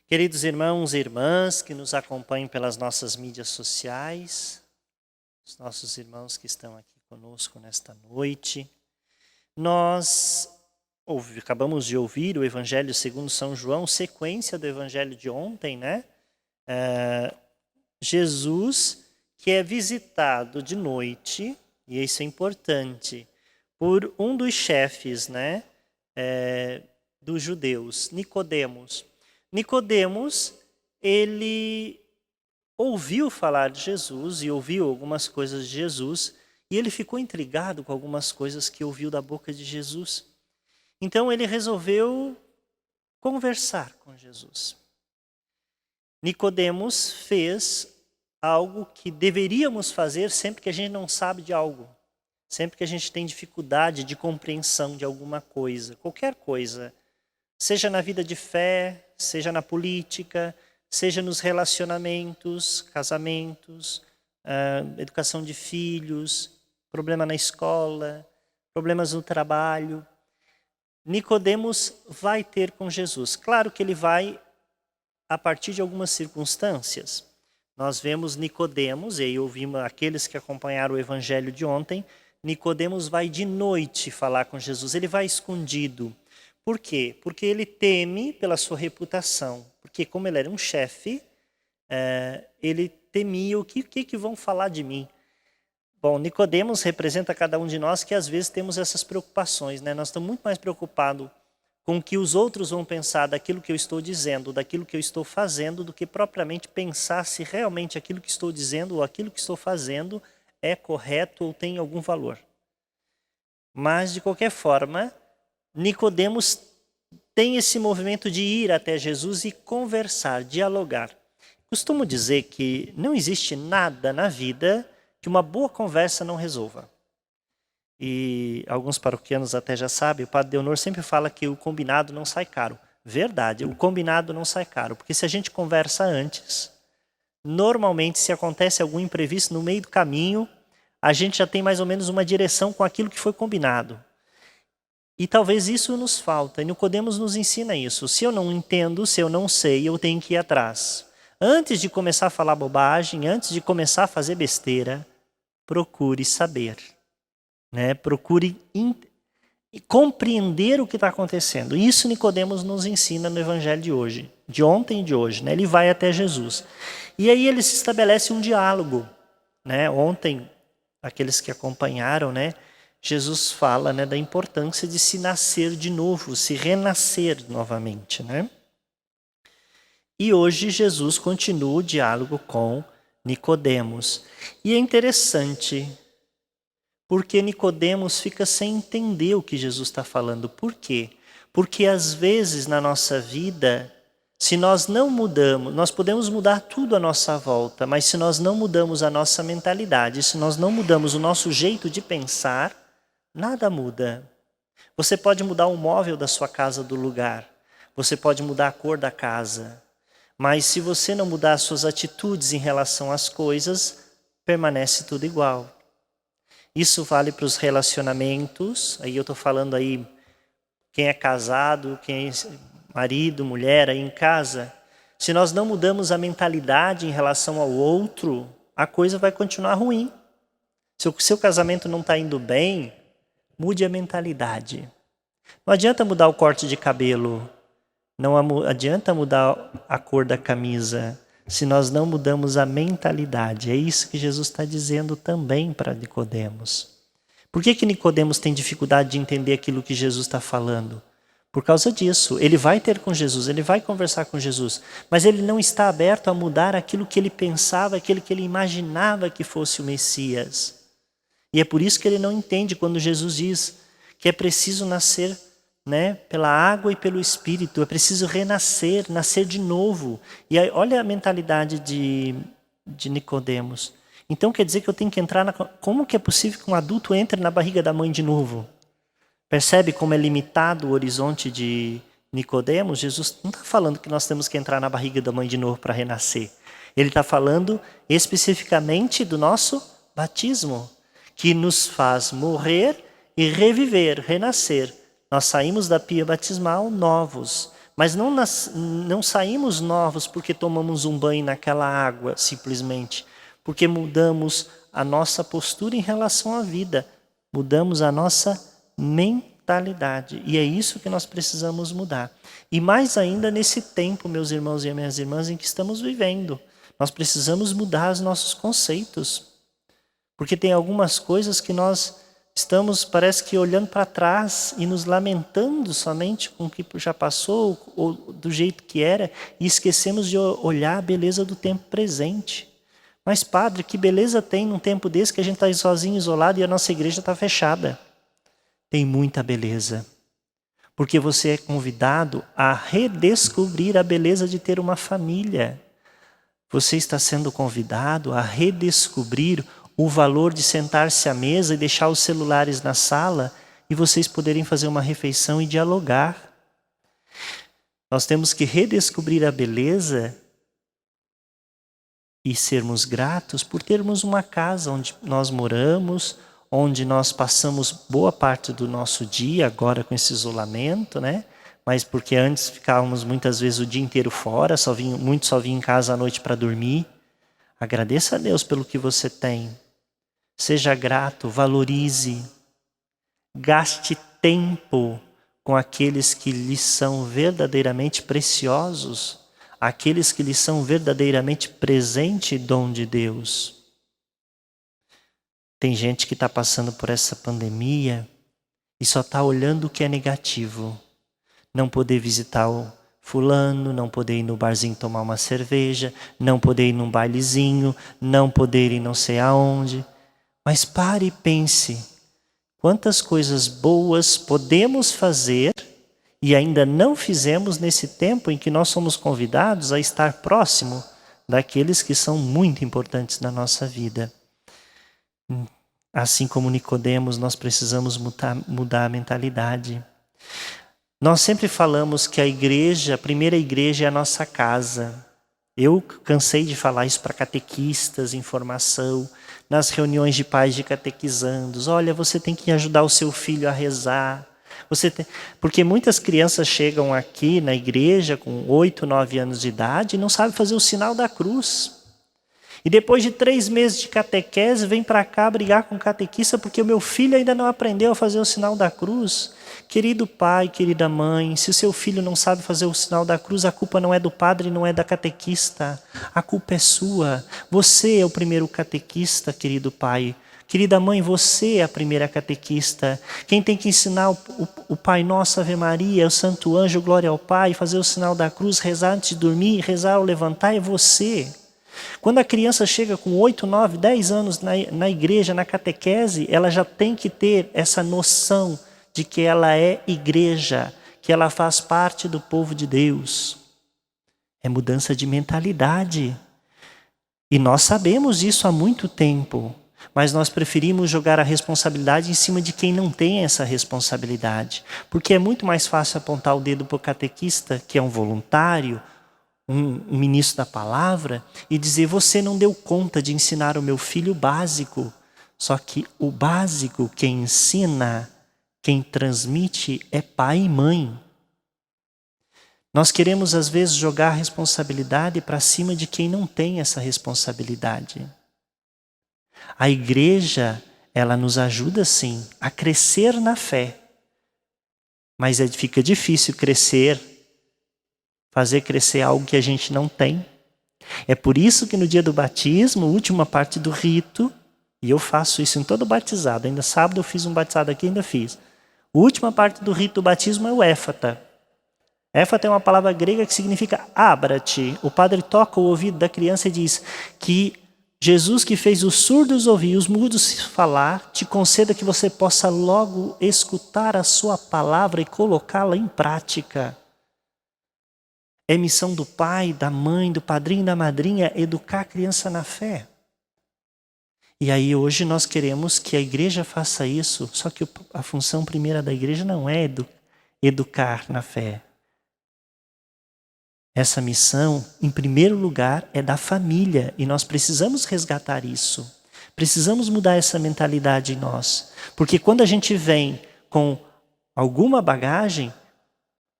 Queridos irmãos e irmãs que nos acompanham pelas nossas mídias sociais, os nossos irmãos que estão aqui conosco nesta noite, nós acabamos de ouvir o Evangelho segundo São João, sequência do Evangelho de ontem, né? Jesus que é visitado de noite, e isso é importante, por um dos chefes, né? Dos judeus, Nicodemos. Nicodemos, ele ouviu falar de Jesus e ouviu algumas coisas de Jesus e ele ficou intrigado com algumas coisas que ouviu da boca de Jesus. Então ele resolveu conversar com Jesus. Nicodemos fez algo que deveríamos fazer sempre que a gente não sabe de algo, sempre que a gente tem dificuldade de compreensão de alguma coisa, qualquer coisa, seja na vida de fé, seja na política, seja nos relacionamentos, casamentos, educação de filhos, problema na escola, problemas no trabalho. Nicodemos vai ter com Jesus. Claro que ele vai a partir de algumas circunstâncias. Nós vemos Nicodemos, e aí ouvimos aqueles que acompanharam o evangelho de ontem, Nicodemos vai de noite falar com Jesus, ele vai escondido. Por quê? Porque ele teme pela sua reputação. Porque como ele era um chefe, ele temia o que vão falar de mim. Bom, Nicodemos representa cada um de nós que às vezes temos essas preocupações, né? Nós estamos muito mais preocupados com o que os outros vão pensar daquilo que eu estou dizendo, daquilo que eu estou fazendo, do que propriamente pensar se realmente aquilo que estou dizendo ou aquilo que estou fazendo é correto ou tem algum valor. Mas, de qualquer forma, Nicodemos tem esse movimento de ir até Jesus e conversar, dialogar. Costumo dizer que não existe nada na vida que uma boa conversa não resolva. E alguns paroquianos até já sabem, o Padre Deonor sempre fala que o combinado não sai caro. Verdade, o combinado não sai caro, porque se a gente conversa antes, normalmente se acontece algum imprevisto no meio do caminho, a gente já tem mais ou menos uma direção com aquilo que foi combinado. E talvez isso nos falta, e Nicodemos nos ensina isso. Se eu não entendo, se eu não sei, eu tenho que ir atrás. Antes de começar a falar bobagem, antes de começar a fazer besteira, procure saber. Né? Procure compreender o que está acontecendo. Isso Nicodemos nos ensina no evangelho de hoje, de ontem e de hoje. Né? Ele vai até Jesus. E aí ele se estabelece um diálogo. Né? Ontem, aqueles que acompanharam, né? Jesus fala, né, da importância de se nascer de novo, se renascer novamente. Né? E hoje Jesus continua o diálogo com Nicodemos. E é interessante, porque Nicodemos fica sem entender o que Jesus está falando. Por quê? Porque às vezes na nossa vida, se nós não mudamos, nós podemos mudar tudo à nossa volta, mas se nós não mudamos a nossa mentalidade, se nós não mudamos o nosso jeito de pensar, nada muda. Você pode mudar o móvel da sua casa do lugar. Você pode mudar a cor da casa. Mas se você não mudar as suas atitudes em relação às coisas, permanece tudo igual. Isso vale para os relacionamentos. Aí eu estou falando aí quem é casado, quem é marido, mulher aí em casa. Se nós não mudamos a mentalidade em relação ao outro, a coisa vai continuar ruim. Se o seu casamento não está indo bem, mude a mentalidade. Não adianta mudar o corte de cabelo, não adianta mudar a cor da camisa, se nós não mudamos a mentalidade. É isso que Jesus está dizendo também para Nicodemos. Por que Nicodemos tem dificuldade de entender aquilo que Jesus está falando? Por causa disso. Ele vai ter com Jesus, ele vai conversar com Jesus, mas ele não está aberto a mudar aquilo que ele pensava, aquilo que ele imaginava que fosse o Messias. E é por isso que ele não entende quando Jesus diz que é preciso nascer, né, pela água e pelo Espírito. É preciso renascer, nascer de novo. E aí, olha a mentalidade de Nicodemos. Então quer dizer que eu tenho que entrar Como que é possível que um adulto entre na barriga da mãe de novo? Percebe como é limitado o horizonte de Nicodemos? Jesus não está falando que nós temos que entrar na barriga da mãe de novo para renascer. Ele está falando especificamente do nosso batismo, que nos faz morrer e reviver, renascer. Nós saímos da pia batismal novos, Mas não saímos novos porque tomamos um banho naquela água, simplesmente. Porque mudamos a nossa postura em relação à vida. Mudamos a nossa mentalidade. E é isso que nós precisamos mudar. E mais ainda nesse tempo, meus irmãos e minhas irmãs, em que estamos vivendo. Nós precisamos mudar os nossos conceitos. Porque tem algumas coisas que nós estamos, parece que olhando para trás e nos lamentando somente com o que já passou ou do jeito que era e esquecemos de olhar a beleza do tempo presente. Mas, padre, que beleza tem num tempo desse que a gente está sozinho, isolado e a nossa igreja está fechada? Tem muita beleza. Porque você é convidado a redescobrir a beleza de ter uma família. Você está sendo convidado a redescobrir o valor de sentar-se à mesa e deixar os celulares na sala e vocês poderem fazer uma refeição e dialogar. Nós temos que redescobrir a beleza e sermos gratos por termos uma casa onde nós moramos, onde nós passamos boa parte do nosso dia, agora com esse isolamento, né? Mas porque antes ficávamos muitas vezes o dia inteiro fora, muitos só vinham em casa à noite para dormir. Agradeça a Deus pelo que você tem. Seja grato, valorize, gaste tempo com aqueles que lhe são verdadeiramente preciosos, aqueles que lhe são verdadeiramente presente e dom de Deus. Tem gente que está passando por essa pandemia e só está olhando o que é negativo. Não poder visitar o fulano, não poder ir no barzinho tomar uma cerveja, não poder ir num bailezinho, não poder ir não sei aonde. Mas pare e pense, quantas coisas boas podemos fazer e ainda não fizemos nesse tempo em que nós somos convidados a estar próximo daqueles que são muito importantes na nossa vida. Assim como Nicodemos, nós precisamos mudar a mentalidade. Nós sempre falamos que a primeira igreja é a nossa casa. Eu cansei de falar isso para catequistas em formação, nas reuniões de pais de catequizandos. Olha, você tem que ajudar o seu filho a rezar. Porque muitas crianças chegam aqui na igreja com 8, 9 anos de idade e não sabem fazer o sinal da cruz. E depois de 3 meses de catequese, vem para cá brigar com o catequista porque o meu filho ainda não aprendeu a fazer o sinal da cruz. Querido pai, querida mãe, se o seu filho não sabe fazer o sinal da cruz, a culpa não é do padre, não é da catequista. A culpa é sua. Você é o primeiro catequista, querido pai. Querida mãe, você é a primeira catequista. Quem tem que ensinar o Pai Nosso, Ave Maria, o Santo Anjo, Glória ao Pai, fazer o sinal da cruz, rezar antes de dormir, rezar ao levantar, é você. Quando a criança chega com 8, 9, 10 anos na igreja, na catequese, ela já tem que ter essa noção de que ela é igreja, que ela faz parte do povo de Deus. É mudança de mentalidade. E nós sabemos isso há muito tempo, mas nós preferimos jogar a responsabilidade em cima de quem não tem essa responsabilidade. Porque é muito mais fácil apontar o dedo para o catequista, que é um voluntário, um ministro da palavra, e dizer, você não deu conta de ensinar o meu filho o básico. Só que o básico, quem ensina, quem transmite é pai e mãe. Nós queremos às vezes jogar a responsabilidade para cima de quem não tem essa responsabilidade. A igreja, ela nos ajuda sim a crescer na fé. Mas fica difícil fazer crescer algo que a gente não tem. É por isso que no dia do batismo, última parte do rito, e eu faço isso em todo batizado, ainda sábado eu fiz um batizado aqui, ainda fiz. A última parte do rito do batismo é o éfata. Éfata é uma palavra grega que significa abra-te. O padre toca o ouvido da criança e diz que Jesus, que fez os surdos ouvir e os mudos falar, te conceda que você possa logo escutar a sua palavra e colocá-la em prática. É missão do pai, da mãe, do padrinho e da madrinha educar a criança na fé. E aí hoje nós queremos que a igreja faça isso, só que a função primeira da igreja não é educar na fé. Essa missão, em primeiro lugar, é da família e nós precisamos resgatar isso. Precisamos mudar essa mentalidade em nós. Porque quando a gente vem com alguma bagagem,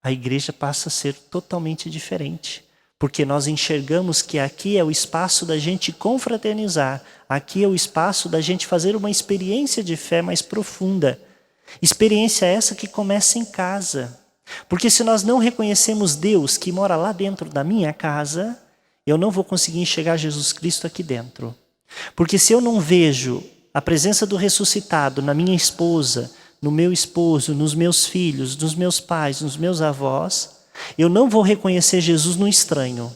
a igreja passa a ser totalmente diferente. Porque nós enxergamos que aqui é o espaço da gente confraternizar, aqui é o espaço da gente fazer uma experiência de fé mais profunda. Experiência essa que começa em casa. Porque se nós não reconhecemos Deus que mora lá dentro da minha casa, eu não vou conseguir enxergar Jesus Cristo aqui dentro. Porque se eu não vejo a presença do ressuscitado na minha esposa, no meu esposo, nos meus filhos, nos meus pais, nos meus avós, eu não vou reconhecer Jesus no estranho.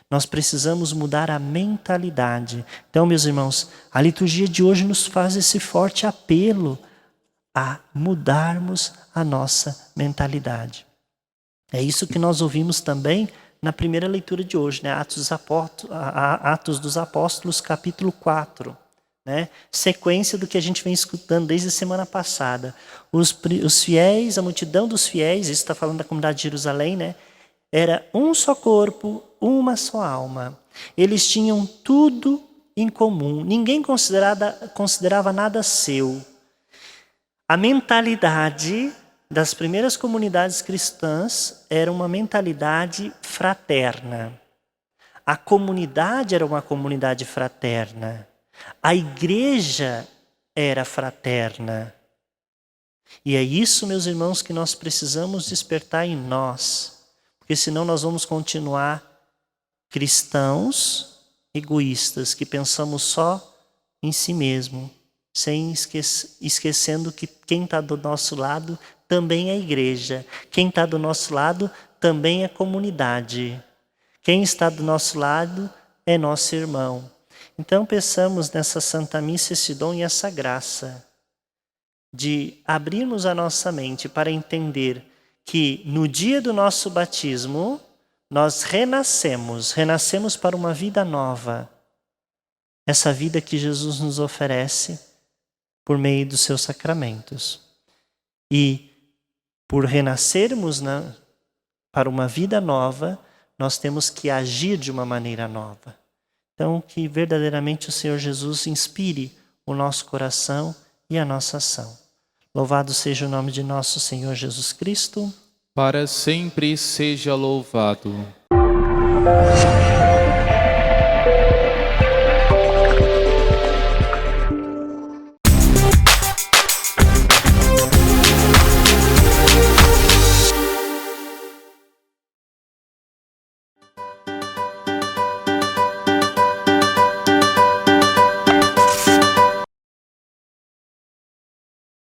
Nós precisamos mudar a mentalidade. Então, meus irmãos, a liturgia de hoje nos faz esse forte apelo a mudarmos a nossa mentalidade. É isso que nós ouvimos também na primeira leitura de hoje, né? Atos dos Apóstolos, capítulo 4. Né? Sequência do que a gente vem escutando desde a semana passada. Os fiéis, a multidão dos fiéis, isso está falando da comunidade de Jerusalém, né? Era um só corpo, uma só alma. Eles tinham tudo em comum. Ninguém considerava nada seu. A mentalidade das primeiras comunidades cristãs era uma mentalidade fraterna. A comunidade era uma comunidade fraterna. A igreja era fraterna. E é isso, meus irmãos, que nós precisamos despertar em nós. Porque senão nós vamos continuar cristãos egoístas, que pensamos só em si mesmo, esquecendo que quem está do nosso lado também é a igreja. Quem está do nosso lado também é comunidade. Quem está do nosso lado é nosso irmão. Então peçamos nessa Santa Missa esse dom e essa graça de abrirmos a nossa mente para entender que no dia do nosso batismo nós renascemos para uma vida nova. Essa vida que Jesus nos oferece por meio dos seus sacramentos. E por renascermos para uma vida nova, nós temos que agir de uma maneira nova. Então, que verdadeiramente o Senhor Jesus inspire o nosso coração e a nossa ação. Louvado seja o nome de nosso Senhor Jesus Cristo. Para sempre seja louvado.